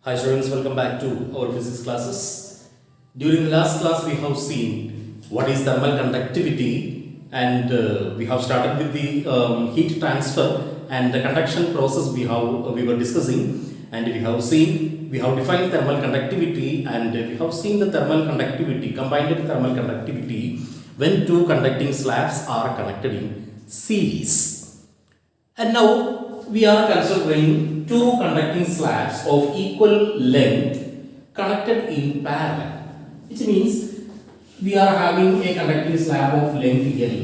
Hi students, welcome back to our physics classes. During the last class we have seen what is thermal conductivity and we have started with the heat transfer and the conduction process we were discussing, and we have defined thermal conductivity, and we have seen the thermal conductivity, combined thermal conductivity when two conducting slabs are connected in series. And now we are considering two conducting slabs of equal length connected in parallel, which means we are having a conducting slab of length L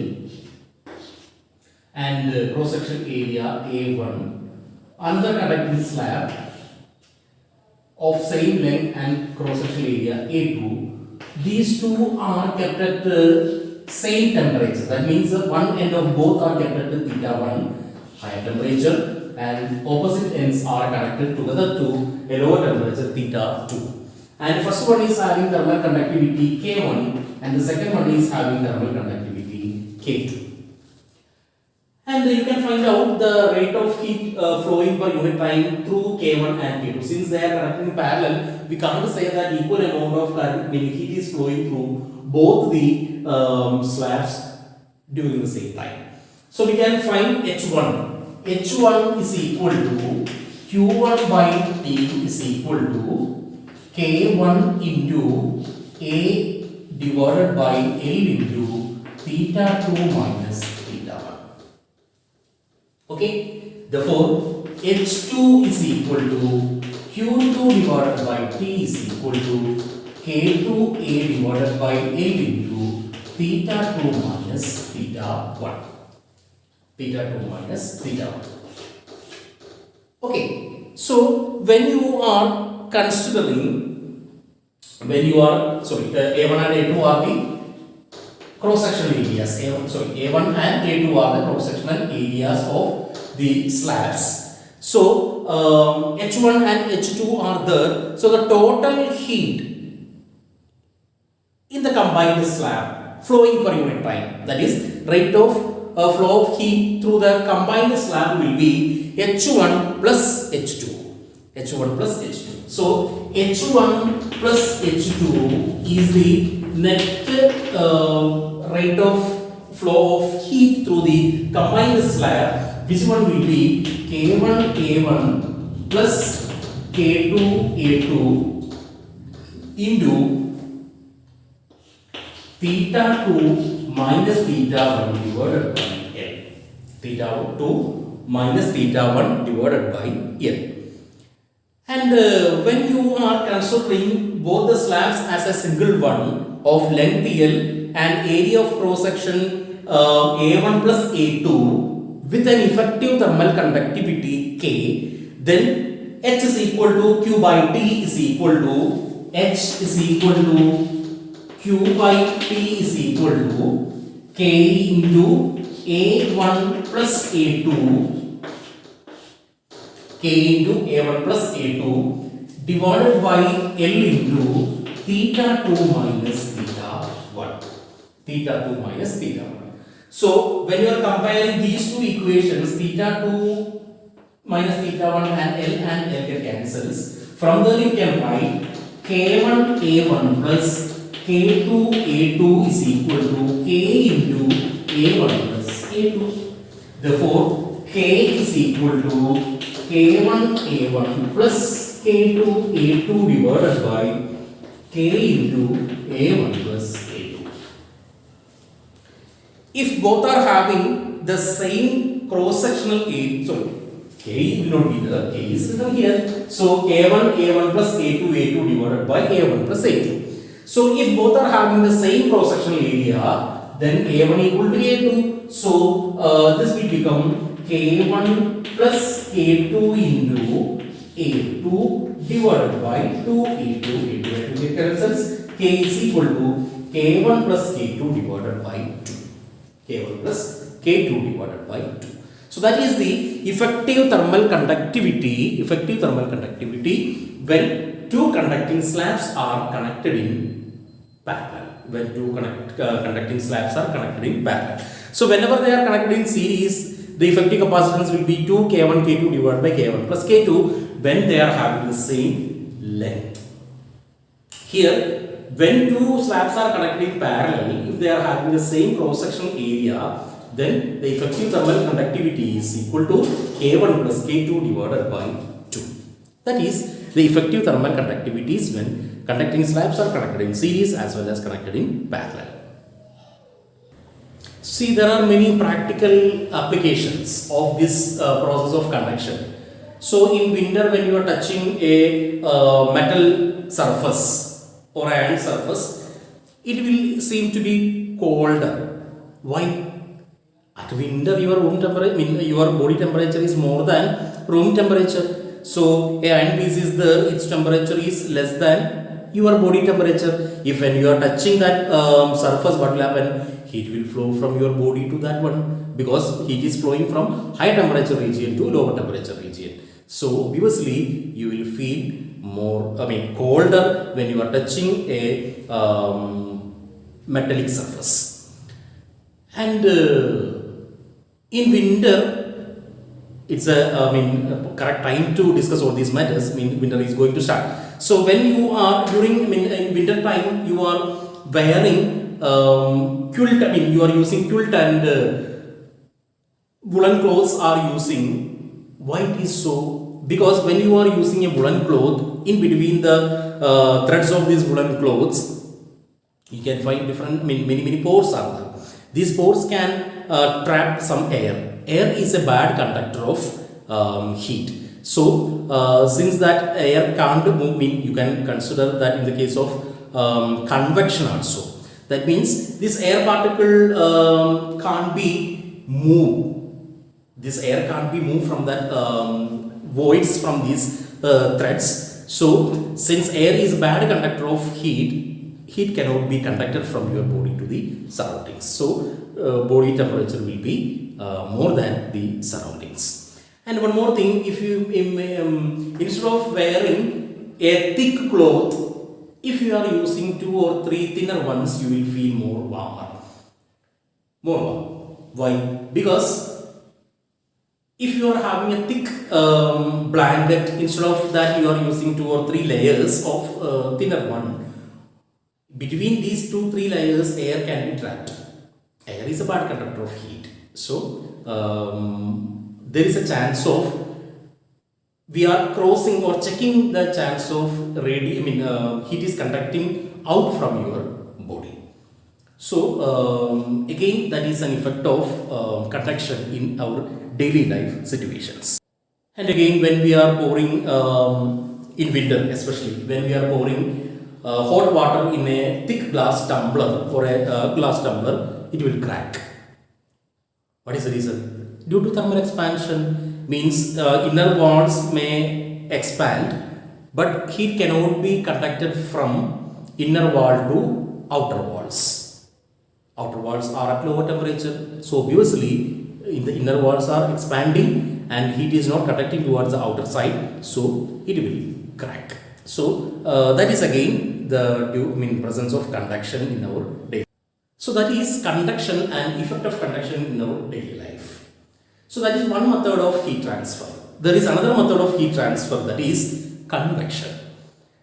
and cross section area A1, another conducting slab of same length and cross section area A2. These two are kept at the same temperature. That means one end of both are kept at theta 1 higher temperature, and opposite ends are connected together to a lower temperature theta 2. And first one is having thermal conductivity K1 and the second one is having thermal conductivity K2. And you can find out the rate of heat flowing per unit time through K1 and K2. Since they are connected in parallel, we can't say that equal amount of current, heat is flowing through both the slabs during the same time. So we can find H1. H1 is equal to Q1 by T is equal to K1 into A divided by L into theta 2 minus theta 1. Okay, therefore H2 is equal to Q2 divided by T is equal to K2A divided by L into theta 2 minus theta 1. Theta 2 minus theta 1. Okay, so when you are considering, A1 and A2 are the cross-sectional areas. A1 and A2 are the cross-sectional areas of the slabs. So H1 and H2 are there. So the total heat in the combined slab flowing per unit time, that is rate of flow of heat through the combined slab will be H1 plus H2. H1 plus H2. So H1 plus H2 is the net rate of flow of heat through the combined slab, which one will be K1 A1 plus K2 A2 into theta 2 minus theta 1 divided by L. Theta 2 minus theta 1 divided by L. And when you are considering both the slabs as a single one of length L and area of cross section A1 plus A2 with an effective thermal conductivity K, then H is equal to Q by T is equal to H is equal to Q by T is equal to K into A1 plus A2, K into A1 plus A2 divided by L into theta 2 minus theta 1. Theta 2 minus theta 1. So when you are comparing these two equations, theta 2 minus theta 1 and L get cancels. From there you can write K1 A1 plus K2 A2 is equal to K into A1 plus A2. Therefore, K is equal to K1 A1 plus K2 A2 divided by K into A1 plus A2. If both are having the same cross-sectional area, K will not be there, K is written here. So, K1 A1 plus K2 A2 divided by A1 plus A2. So if both are having the same cross-sectional area, then A1 equal to A2. So this will become K1 plus K2 into A2 divided by 2A2. A2 get cancels. K is equal to K1 plus K2 divided by 2. K1 plus K2 divided by 2. So that is the effective thermal conductivity when two conducting slabs are connected in parallel. When two conducting slabs are connected in parallel. So whenever they are connected in series, the effective capacitance will be 2 K1 K2 divided by K1 plus K2 when they are having the same length. Here, when two slabs are connected in parallel, if they are having the same cross-sectional area, then the effective thermal conductivity is equal to K1 plus K2 divided by 2. That is the effective thermal conductivity is when conducting slabs are connected in series as well as connected in parallel. See, there are many practical applications of this process of conduction. So in winter, when you are touching a metal surface or iron surface, it will seem to be colder. Why? At winter, your room temperature, your body temperature is more than room temperature. So a iron piece is there, its temperature is less than your body temperature. If when you are touching that surface, what will happen? Heat will flow from your body to that one, because heat is flowing from high temperature region to lower temperature region. So obviously you will feel colder when you are touching a metallic surface. And in winter, it's a correct time to discuss all these matters. Winter is going to start. So when you are during in winter time, you are wearing quilt. You are using quilt and woolen clothes are using. Why it is so? Because when you are using a woolen cloth, in between the threads of these woolen clothes, you can find different many pores are there. These pores can trap some air. Air is a bad conductor of heat. So since that air can't move, you can consider that in the case of convection also. That means this air particle can't be moved. This air can't be moved from that voids from these threads. So since air is a bad conductor of heat, heat cannot be conducted from your body to the surroundings. So body temperature will be more than the surroundings. And one more thing, if you instead of wearing a thick cloth, if you are using 2 or 3 thinner ones, you will feel more warm. Why? Because if you are having a thick blanket, instead of that you are using 2 or 3 layers of thinner one, between these 2-3 layers air can be trapped. Air is a bad conductor of heat. So there is a chance of we are crossing or checking the chance of heat is conducting out from your body. So again, that is an effect of conduction in our daily life situations. And again, when we are pouring in winter, especially when we are pouring hot water in a thick glass tumbler or a glass tumbler, it will crack. What is the reason? Due to thermal expansion, means inner walls may expand, but heat cannot be conducted from inner wall to outer walls. Outer walls are at lower temperature, so obviously in the inner walls are expanding and heat is not conducting towards the outer side, so it will crack. So that is again the presence of conduction in our daily. So that is conduction and effect of conduction in our daily life. So that is one method of heat transfer. There is another method of heat transfer, that is convection.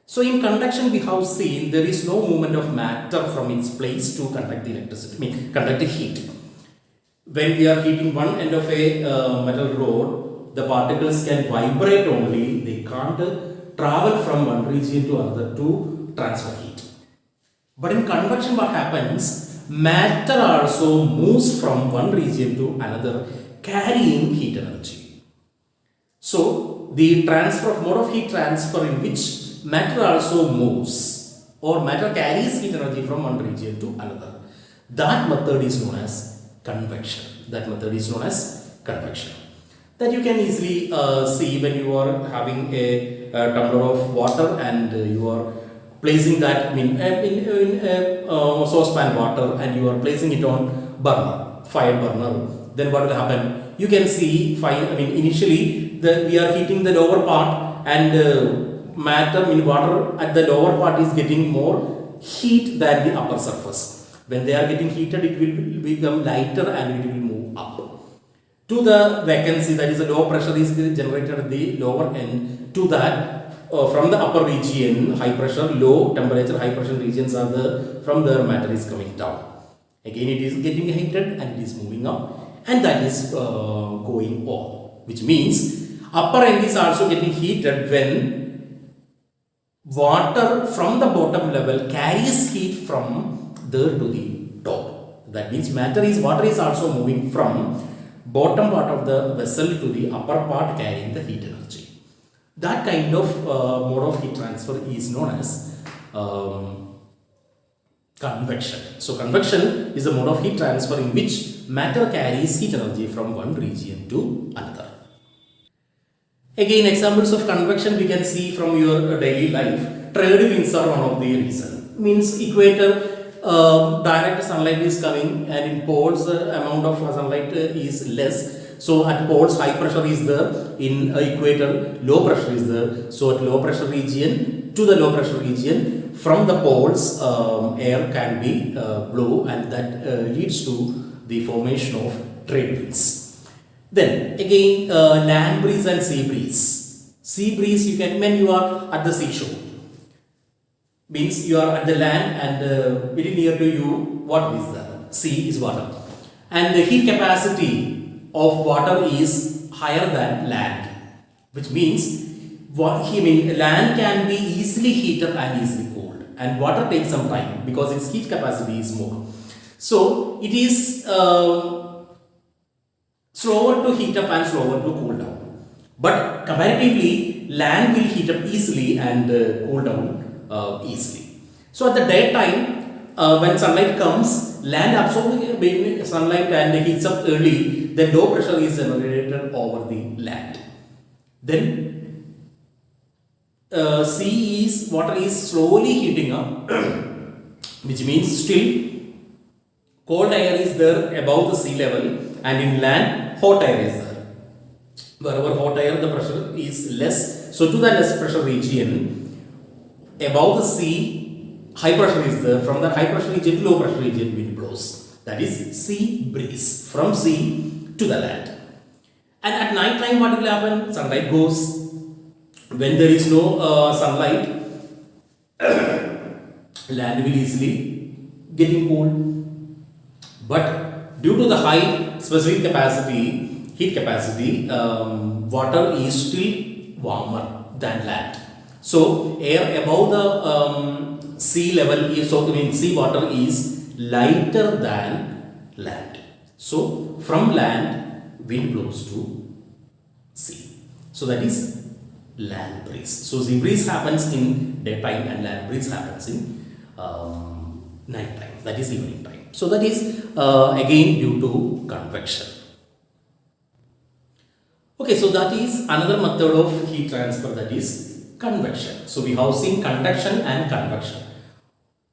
So in conduction, we have seen there is no movement of matter from its place to conduct the electricity, conduct the heat. When we are heating one end of a metal rod, the particles can vibrate only, they can't travel from one region to another to transfer heat. But in convection, what happens? Matter also moves from one region to another, carrying heat energy. So the mode of heat transfer in which matter also moves or matter carries heat energy from one region to another, that method is known as convection. That you can easily see when you are having a tumbler of water and you are placing that in saucepan water and you are placing it on fire burner. Then what will happen? You can see initially we are heating the lower part and water at the lower part is getting more heat than the upper surface. When they are getting heated, it will become lighter and it will move up to the vacancy, that is the low pressure is generated at the lower end. To that from the upper region, high pressure, low temperature, high pressure regions are the, from there matter is coming down. Again it is getting heated and it is moving up, and that is going on, which means upper end is also getting heated when water from the bottom level carries heat from there to the top. That means water is also moving from bottom part of the vessel to the upper part carrying the heat energy. That kind of mode of heat transfer is known as convection. So convection is a mode of heat transfer in which matter carries heat energy from one region to another. Again, examples of convection we can see from your daily life. Trade winds are one of the reason. Means equator, direct sunlight is coming, and in poles amount of sunlight is less. So at poles high pressure is there, in equator low pressure is there. So at low pressure region to the low pressure region, from the poles air can be blow, and that leads to the formation of trade winds. Then again land breeze and sea breeze. Sea breeze you can, when you are at the seashore, means you are at the land and very near to you what is the sea is water, and the heat capacity of water is higher than land, which means land can be easily heated and easily cooled, and water takes some time because its heat capacity is more. So it is slower to heat up and slower to cool down, but comparatively land will heat up easily and cool down easily. So at the daytime when sunlight comes, land absorbs sunlight and heats up early, then low pressure is generated over the land. Then water is slowly heating up which means still cold air is there above the sea level, and in land hot air is there. Wherever hot air the pressure is less, so to the less pressure region above the sea high pressure is there. From that high pressure region to low pressure region wind blows. That is sea breeze from sea to the land. And at night time what will happen? Sunlight goes. When there is no sunlight, land will easily getting cold. But due to the high specific capacity, heat capacity, water is still warmer than land. So air above the sea level is, so sea water is lighter than land. So from land wind blows to sea. So that is land breeze. So sea breeze happens in daytime and land breeze happens in night time, that is evening time. So that is again due to convection. Okay, so that is another method of heat transfer, that is convection. So we have seen conduction and convection.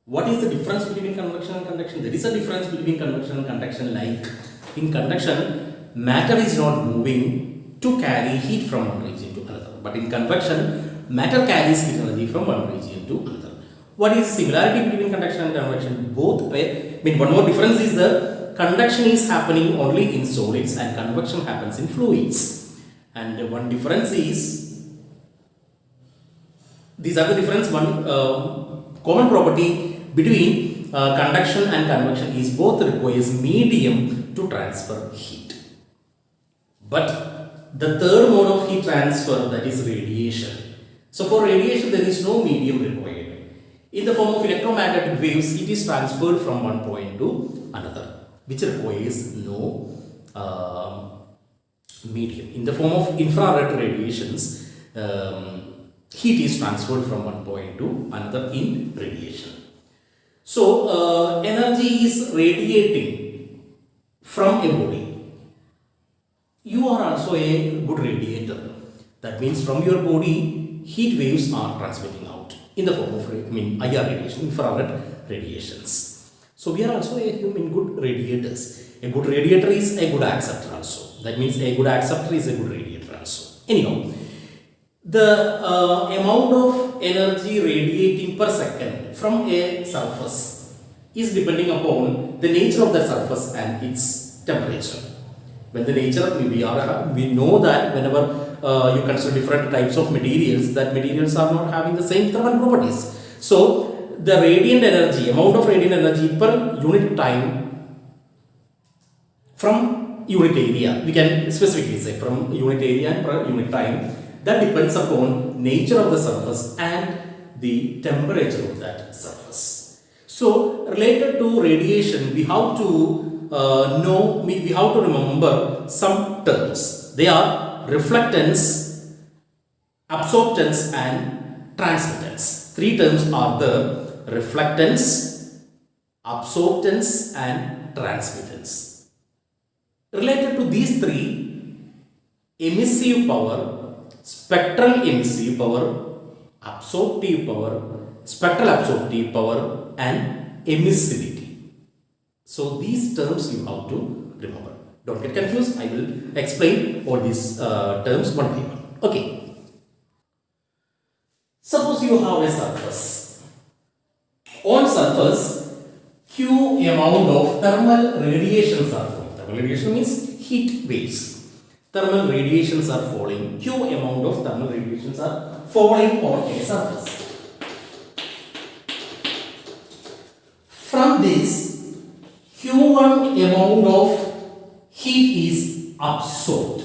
What is the difference between convection and conduction? There is a difference between convection and conduction. Like in conduction, matter is not moving to carry heat from one region to another, but in convection, matter carries heat energy from one region to another. What is the similarity between conduction and convection? Both one more difference is that conduction is happening only in solids and convection happens in fluids. And one difference is, these are the difference, one common property between conduction and convection is both requires medium to transfer heat. But the third mode of heat transfer, that is radiation. So for radiation there is no medium required. In the form of electromagnetic waves, it is transferred from one point to another, which requires no medium. In the form of infrared radiations, heat is transferred from one point to another in radiation. So energy is radiating from a body. You are also a good radiator. That means from your body, heat waves are transmitting out in the form of IR radiation, infrared radiations. So we are also a human good radiators. A good radiator is a good acceptor also. That means a good acceptor is a good radiator also. Anyhow, the amount of energy radiating per second from a surface is depending upon the nature of the surface and its temperature. When the nature, we know that whenever you consider different types of materials, that materials are not having the same thermal properties. So the radiant energy, amount of radiant energy per unit time from unit area, we can specifically say from unit area and per unit time, that depends upon nature of the surface and the temperature of that surface. So related to radiation, we have to we have to remember some terms. They are reflectance, absorptance and transmittance. Three terms are the reflectance, absorptance and transmittance. Related to these three, emissive power, spectral emissive power, absorptive power, spectral absorptive power and emissivity. So these terms you have to remember. Don't get confused. I will explain all these terms one by one. Okay. Suppose you have a surface. On surface, Q amount of thermal radiations are falling. Thermal radiation means heat waves. Thermal radiations are falling. Q amount of thermal radiations are falling on a surface. From this, Q1 amount of heat is absorbed.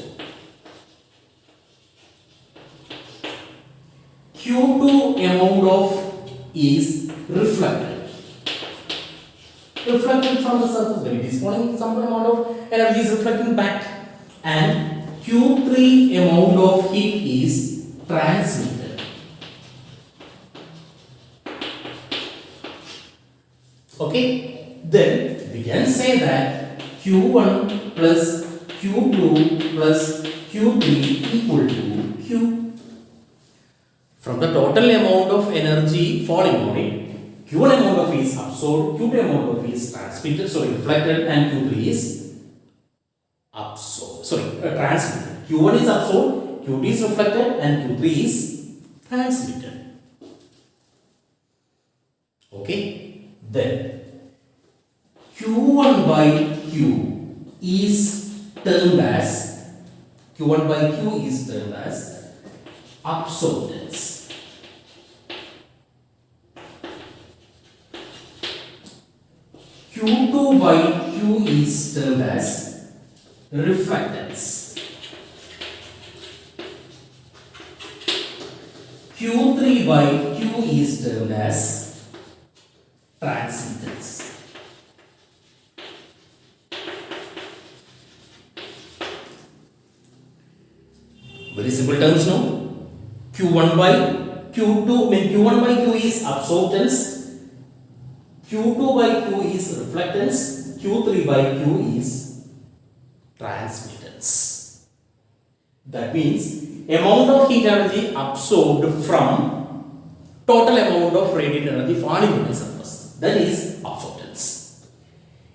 Q2 amount of is reflected. Reflected from the surface. When it is falling, some amount of energy is reflecting back. And Q3 amount of heat is transmitted. Okay, then we can say that Q1 plus Q2 plus Q3 equal to Q. From the total amount of energy falling on it, Q1 amount of is absorbed, Q2 amount of is transmitted, reflected, and Q3 is absorbed. Transmitted. Q1 is absorbed, Q2 is reflected, and Q3 is transmitted. Okay, then Q1 by Q is termed as absorbance. Q2 by Q is termed as reflectance. Q3 by Q is termed as transmittance. Very simple terms now. Q1 by Q2, when Q1 by Q is absorbance, Q2 by Q is reflectance, Q3 by Q is transmittance. That means amount of heat energy absorbed from total amount of radiant energy falling on the surface. That is absorbance.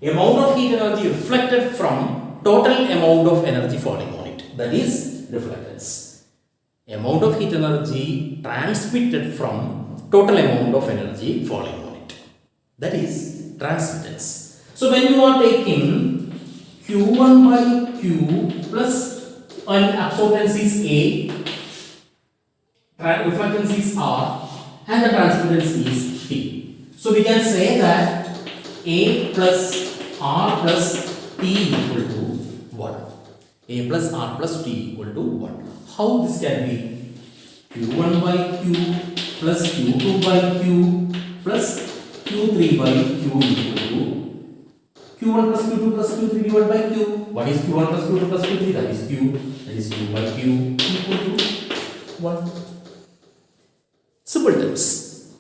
Amount of heat energy reflected from total amount of energy falling on it. That is reflectance. Amount of heat energy transmitted from total amount of energy falling on it. That is transmittance. So when you are taking Q1 by Q plus and absorbance is A, reflectance is R, and the transmittance is T. So we can say that A plus R plus T equal to 1. A plus R plus T equal to 1. How this can be? Q1 by Q plus Q2 by Q plus Q3 by Q equal to Q1 plus Q2 plus Q3 divided by Q. What is Q1 plus Q2 plus Q3? That is Q. That is Q by Q equal to 1. Simple terms.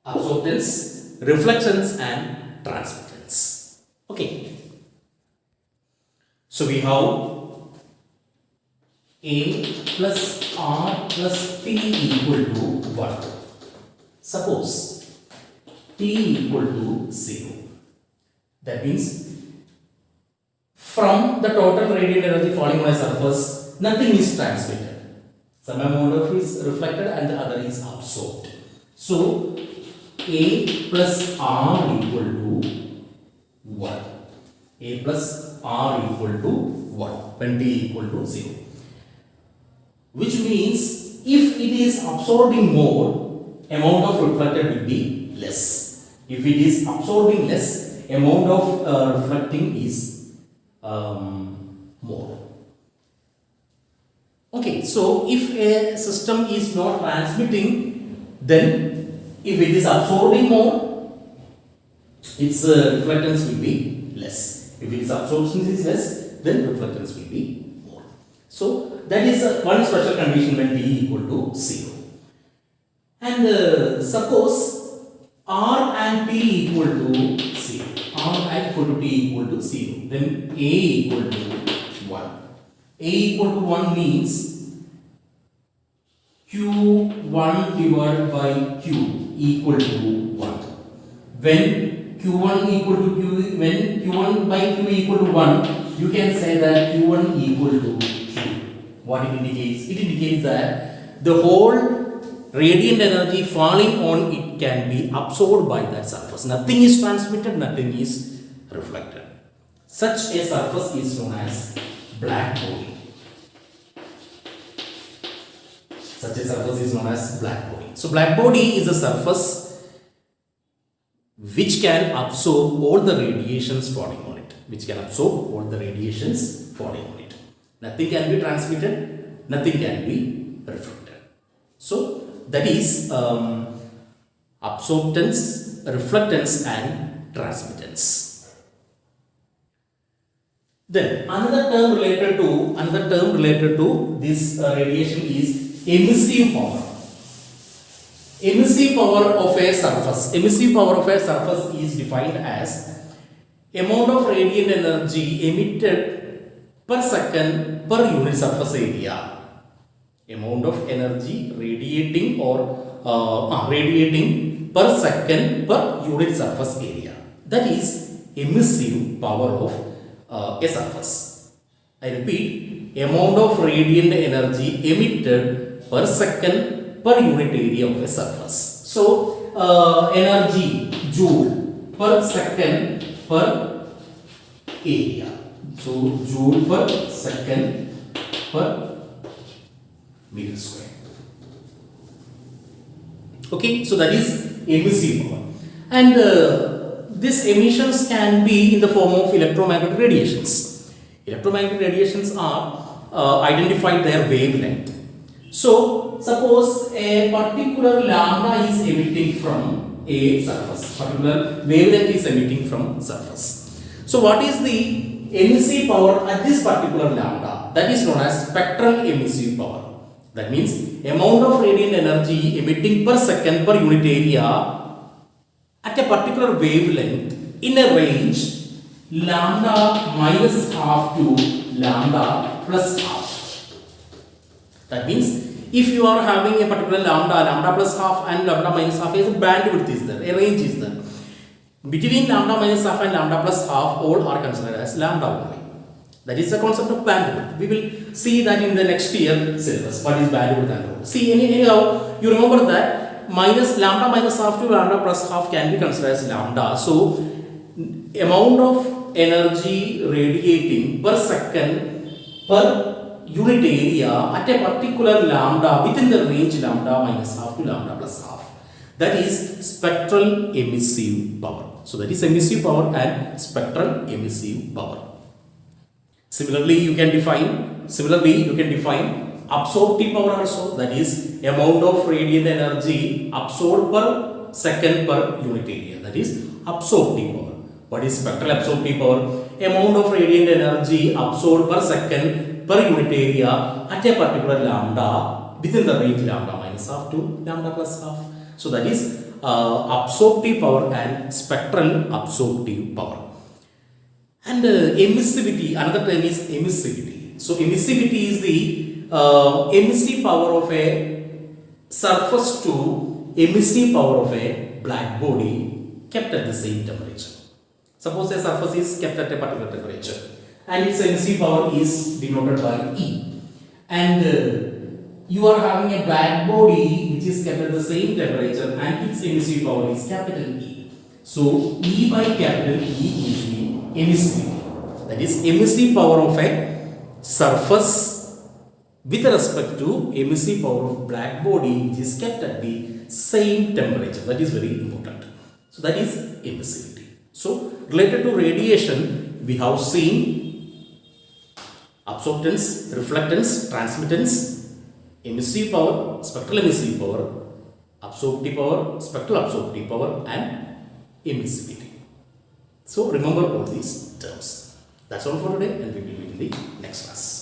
Absorbance, reflectance and transmittance. Okay. So we have A plus R plus T equal to 1. Suppose T equal to 0. That means from the total radiant energy falling on a surface, nothing is transmitted. Some amount of is reflected and the other is absorbed. So A plus R equal to 1. A plus R equal to 1 when T equal to 0. which means if it is absorbing more, amount of reflected will be less. If it is absorbing less, amount of reflecting is more. Okay, so if a system is not transmitting, then if it is absorbing more, its reflectance will be less. If its absorption is less, then reflectance will be more. So that is one special condition when T equal to 0. And suppose R and T equal to 0. R and equal to T equal to 0. Then A equal to 1. A equal to 1 means Q1 divided by Q equal to 1. When Q1 equal to Q, when Q1 by Q equal to 1, you can say that Q1 equal to Q. What it indicates? It indicates that the whole radiant energy falling on it can be absorbed by that surface. Nothing is transmitted, nothing is reflected. Such a surface is known as black body. Such a surface is known as black body. So black body is a surface which can absorb all the radiations falling on it. Which can absorb all the radiations falling on it. Nothing can be transmitted, nothing can be reflected. So that is absorptance, reflectance and transmittance. Then another term related to this radiation is emissive power. Emissive power of a surface. Emissive power of a surface is defined as amount of radiant energy emitted per second per unit surface area. Amount of energy radiating per second per unit surface area. That is emissive power of a surface. I repeat, amount of radiant energy emitted per second per unit area of a surface. So energy joule per second per area. So joule per second per meter square. Okay, so that is emissive power. And these emissions can be in the form of electromagnetic radiations. Electromagnetic radiations are identified their wavelength. So suppose a particular lambda is emitting from a surface. Particular wavelength is emitting from surface. So what is the emissive power at this particular lambda? That is known as spectral emissive power. That means amount of radiant energy emitting per second per unit area at a particular wavelength in a range lambda minus half to lambda plus half. That means if you are having a particular lambda plus half and lambda minus half, is a bandwidth is there, a range is there. Between lambda minus half and lambda plus half, all are considered as lambda only. That is the concept of bandwidth. We will see that in the next year syllabus. What is bandwidth and all. See, anyhow, you remember that lambda minus half to lambda plus half can be considered as lambda. So, amount of energy radiating per second per unit area at a particular lambda within the range lambda minus half to lambda plus half. That is spectral emissive power. So, that is emissive power and spectral emissive power. Similarly, you can define absorptive power also. That is amount of radiant energy absorbed per second per unit area. That is absorptive power. What is spectral absorptive power? Amount of radiant energy absorbed per second per unit area at a particular lambda within the range lambda minus half to lambda plus half. So that is absorptive power and spectral absorptive power. And emissivity, another term is emissivity. So emissivity is the emissive power of a surface to emissive power of a black body kept at the same temperature. Suppose a surface is kept at a particular temperature and its emissive power is denoted by E. And you are having a black body which is kept at the same temperature and its emissive power is capital E. So E by capital E is the emissivity. That is emissive power of a surface with respect to emissive power of black body, which is kept at the same temperature. That is very important. So that is emissivity. So related to radiation, we have seen absorptance, reflectance, transmittance, emissive power, spectral emissive power, absorptive power, spectral absorptive power, and emissivity. So remember all these terms. That's all for today, and we will meet in the next class.